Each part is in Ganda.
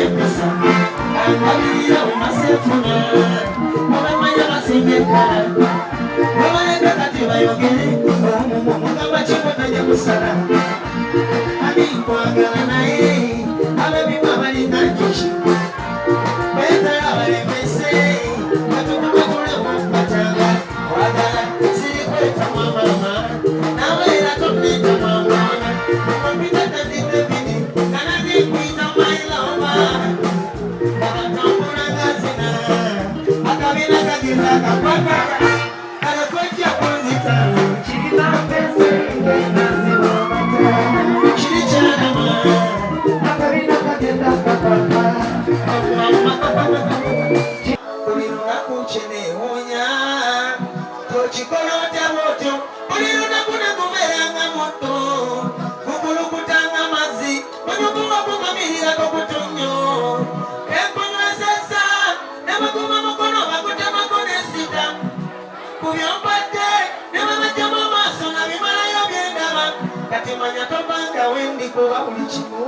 wepesa akabirira umasefuna abamanya basengeka babaleka kati bayogere mugamba kikotaje kusala abi kwagala naye ababima balina njoki betala balemese batukumatule mupatanga kwagala sirikweta mwamama nawe era topita mwamwana kompita tatitebini kanadi kwita mailoma bakatambula gazina akabina kagenda kapaka kanakwejja kunzitalo kirina mpese ngenazibomata kiri kyanama akabina kagenda kapaka buli lunaku kyeneewonya tokikola otya bwotyo buli lunaku nakubeeranga mutto kukulukutanga mazzi onyuguma kumamirira tokutonyo enkunywesesa nebaguma mukono bakutemako nesita kubyompadde nebabajjamu amaaso nga bimalayo byendaba kati manya tobanga wendikuba buli kimu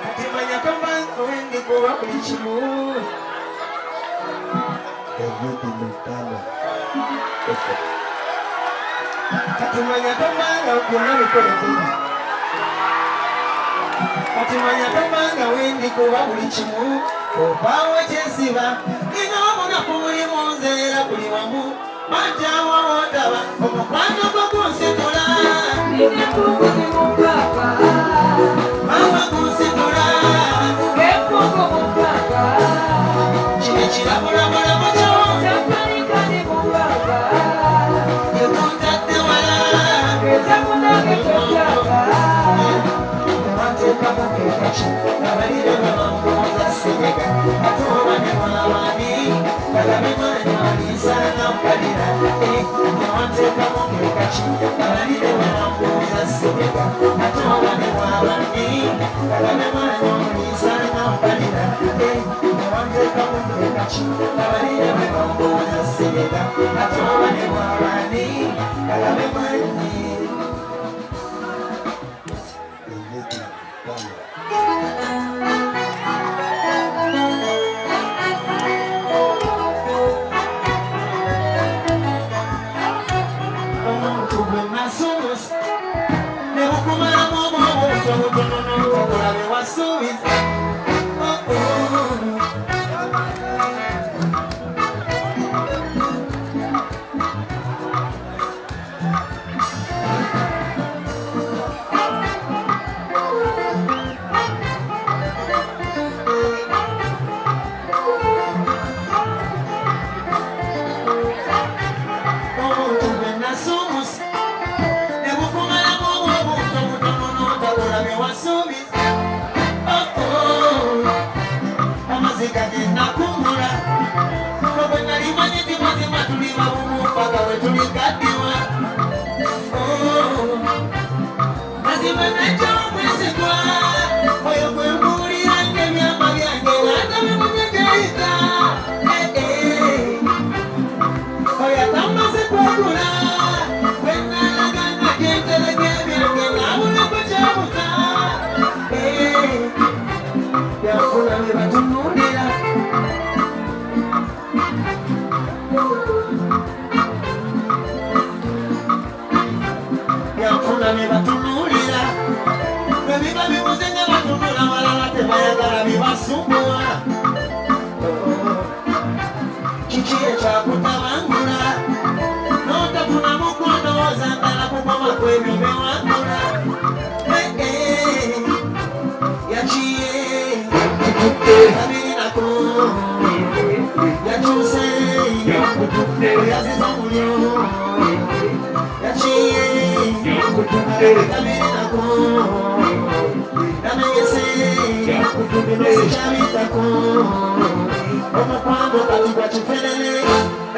kati manya tobanga wendikuba buli kimu kati manya tobanga byonna bikole kuba kati manya tobanga wendikuba buli kimu obaawo kyesiba nina omunaku buli munzeera buli wamu manjawa wotaba omukwano gwo gunsitula mama gunsitula kino kirabulabulamu kyo yekuntadde wala tewateekamu kekaki abalire bwebambuuza ssenyega ate oba ne mwabani kalabe mwana waliisanga mpalira tewateekamu kekaki abalire bwebambuuza ssenyega ate oba ne mwabani kalabe mwana waliisanga mpalira tewateekamu kekaki abalire bwebambuuza ssenyega ate oba ne mwabani kalabe mwana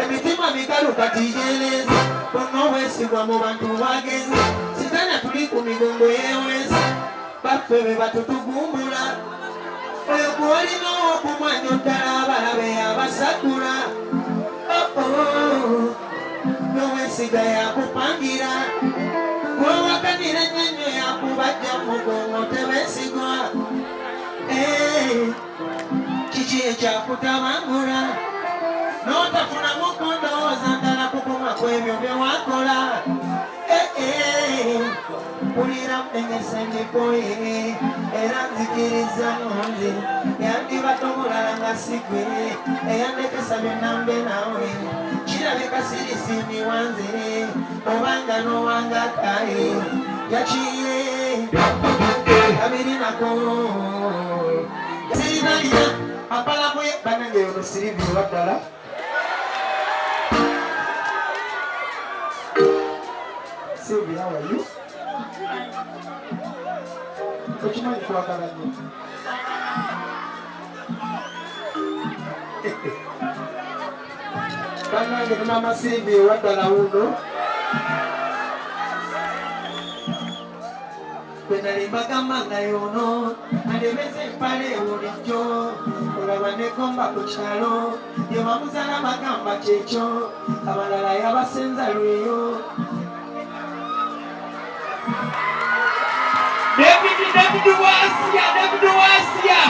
emitima mikalu kati jeleza onowesibwa mu bantu bagezi sitana tuli ku migongo yeweza baffe be batutugumbula oyo gwolina okumwanya oddala abalabe abasakula nowesiga yakupangira gwewakanira ennyonyo yakubajja mugongo tebesigwa kiki ekyakutabangula n'otafuna mukundowooza ndala kukuma kwebyo bye wakola mpulira mpenyesa emikoye era nzikiriza ngonze yandibato mulala nga sigwe eyandekesa byonna mbe nawe kirabika sirisimi wanze obanga nowanga kaye yakiye abiri nako siribalina apalamuye banange yono siriviwa ddala Sylvia, how are you? What you mind kwagala nnyo? Bannange ne Mama Sylvia waddala wuno bwe nali mbagamba nga yono andemeza empale bulijjo olaba negomba ku kyalo ye bamuzaala bagamba kyekyo abalala yabasenza lweyo David Wasia.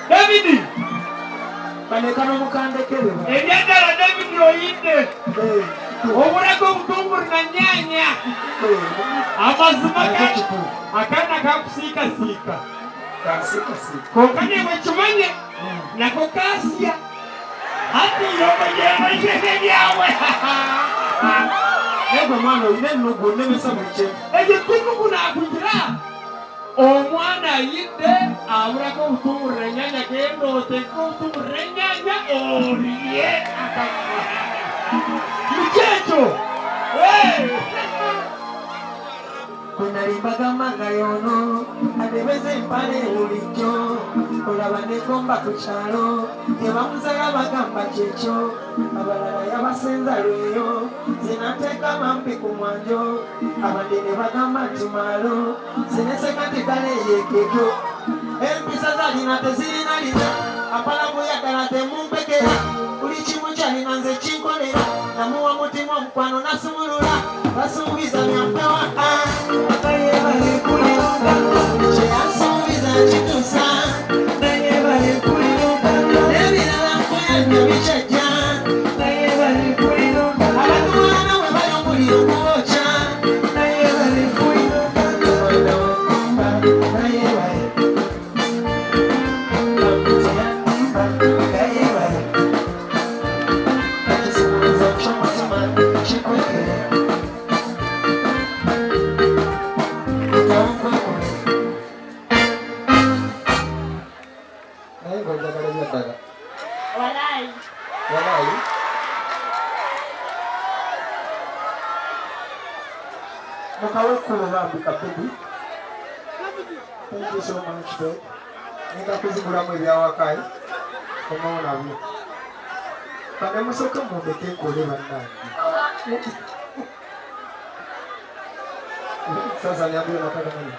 David. Banekano mukandekere. Ebyagala David oyinde. Obulago obutungulu na nyanya. Amazima akana kakusiika. Kokanye mwekimanye nako kasia. Hati yoba yema byawe. Ego mwana oyine nnugu nemesa mu kye. Ekitunugu nakugira. Omwana yidde abulako obutungulu na nyanya genda oteeka obutungulu na nyanya oliye akamwa. Mukyekyo. Bwe nali mbagamba nga yono andebeza empale bulijjo olaba negomba ku kyalo ye bamuzaala bagamba kyekyo abalala yabasenza lweyo zinateeka mampi ku mwanjo abadde ne bagamba nti maalo zineseka ntikale yekekyo empisa zalina tezirinalina apalamuya ddala temumpekera buli kimu kyalina nze kinkolera namuwa mutima omukwano nasumulula basuubiza byampewa naye balekuliruka kyeyasuubiza kituusa naye balekuliruka n'ebirala nkuyanja bikyajja naye balekuliruka abatuwana bwe bali omuliro gwokya naye balekuliruka omwana wakumba naye ekisuubizo ky'omutima kikwekere Walai. Mukawe kulubambika baby. Thank you so much, babe. Nika kuzigulamu ebyawakayi. Omaona byo. Kane musoka mumbeke kule bannange. Sasa niambie unataka nini?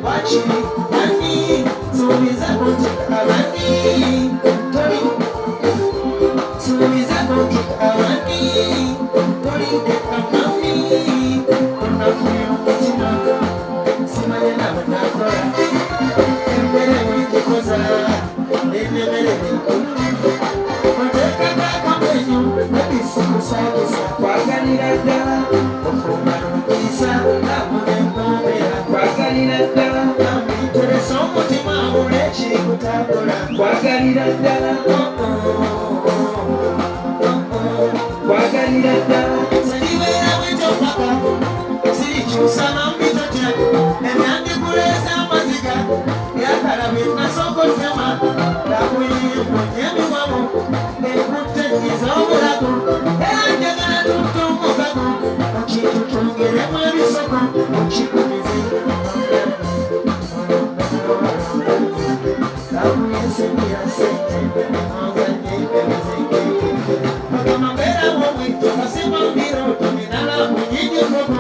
Why chini yani subiza konti abandi tori subiza konti abandi tori de kamami kuna fuyo mutima simanye na mtakora embere mwikoza nemere mateka kamenyu nebisi kusakisa kwaganira ddala ofumano kisa namunemomera kwaganira ddala amiteresa omutima olwekiri kutambula kwaganira ddala kwaganira ddala siribeera bwetopaka sirikyusa nambitotya emyandikuleza amaziga byakala byenasokotema nakuyimbunyemiwamu ekutenyiza obulago era njagala tutumukako okintu twongeremu ebisoko okikumize kakuyesemira sente ozanye ebizenge magama mbeerawo bwito kasima mbiro tominala munyingi koko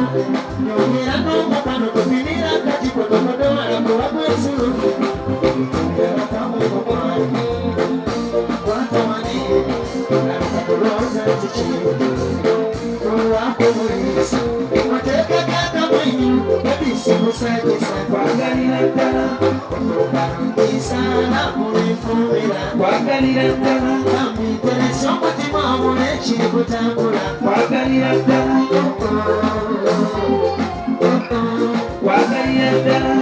nyongera n'omukwano tupimira kati kotokodoala kuwagwensulu kwaganira ddala amiteresa omutima omule kiri kutambula kwaganira ddala kwaganira ddala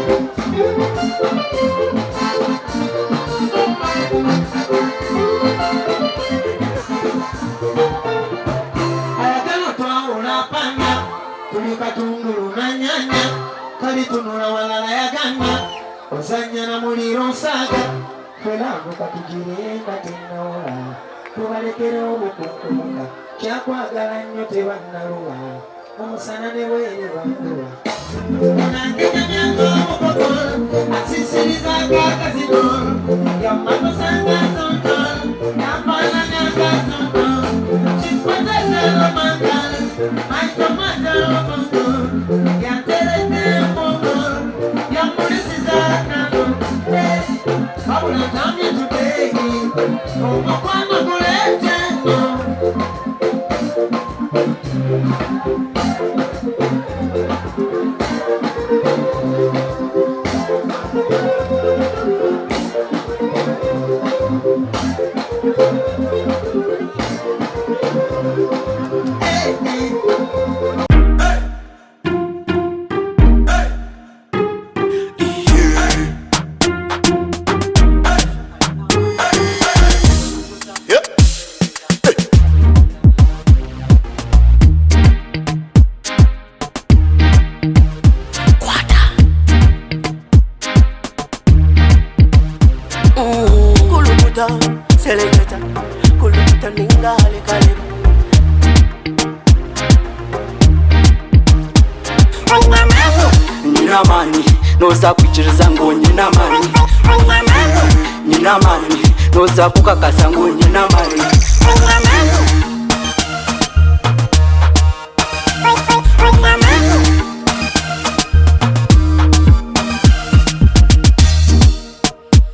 ayagala twawula panya tuli katungulu na nyanya kalitunula walala yaganya ozanya na muliro nsaaga felago katugirenga tennawola tubalekera obukunkumuka kyakwagala nnyo tebannaluwa omusana ne bwere banduwa onangenyamyango omukokol asisirizaga akazino yammanosangazondol yambalanagazondol kikwatazalomangal maitomadalomongol yanterete mongol yamulisizanalo babula tamye tudegi omukwano guleteno Selecta, kuluta ningale kale. Nina mani, noza kuchiriza ngo nina mani. Nina mani, noza kukakasa ngo nina mani.